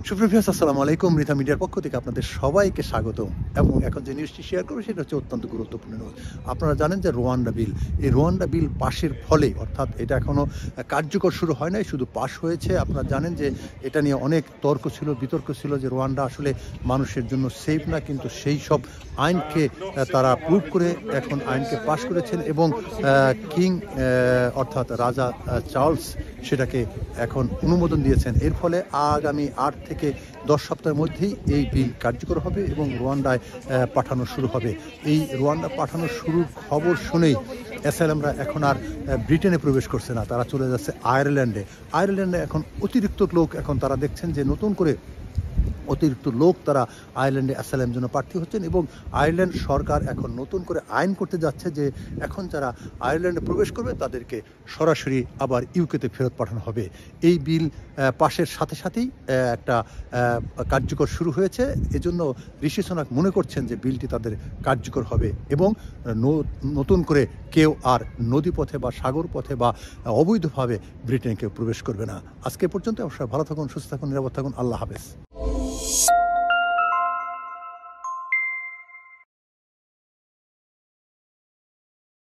সুপ্রিভিয়াস আসসালামু আলাইকুম। রিথা মিডিয়ার পক্ষ থেকে আপনাদের সবাইকে স্বাগত। এবং এখন যে নিউজটি শেয়ার করবো সেটা হচ্ছে অত্যন্ত গুরুত্বপূর্ণ নিউজ। আপনারা জানেন যে রোয়ান্ডা বিল, এই রোয়ান্ডা বিল পাশের ফলে, অর্থাৎ এটা এখনও কার্যকর শুরু হয় নাই, শুধু পাশ হয়েছে। আপনারা জানেন যে এটা নিয়ে অনেক তর্ক ছিল, বিতর্ক ছিল যে রোয়ান্ডা আসলে মানুষের জন্য সেফ না, কিন্তু সেই সব আইনকে তারা প্রুভ করে এখন আইনকে পাশ করেছেন এবং কিং অর্থাৎ রাজা চার্লস সেটাকে এখন অনুমোদন দিয়েছেন। এর ফলে আগামী 8 থেকে 10 সপ্তাহের মধ্যেই এই বিল কার্যকর হবে এবং রোয়ান্ডায় পাঠানো শুরু হবে। এই রোয়ান্ডা পাঠানো শুরুর খবর শুনেই অ্যাসাইলামরা এখন আর ব্রিটেনে প্রবেশ করছে না, তারা চলে যাচ্ছে আয়ারল্যান্ডে। আয়ারল্যান্ডে এখন অতিরিক্ত লোক, এখন তারা দেখছেন যে নতুন করে অতিরিক্ত লোক তারা আয়ারল্যান্ডে অ্যাসাইলামের জন্য প্রার্থী হচ্ছেন এবং আয়ারল্যান্ড সরকার এখন নতুন করে আইন করতে যাচ্ছে যে এখন যারা আয়ারল্যান্ডে প্রবেশ করবে তাদেরকে সরাসরি আবার ইউকেতে ফেরত পাঠানো হবে। এই বিল পাশের সাথে সাথেই একটা কার্যকর শুরু হয়েছে। এজন্য ঋষি সুনাক মনে করছেন যে বিলটি তাদের কার্যকর হবে এবং নতুন করে কেউ আর নদীপথে বা সাগর পথে বা অবৈধভাবে ব্রিটেনে কেউ প্রবেশ করবে না। আজকে পর্যন্ত অবশ্যই ভালো থাকুন, সুস্থ থাকুন, নিরাপদ থাকুন। আল্লাহ হাফেজ।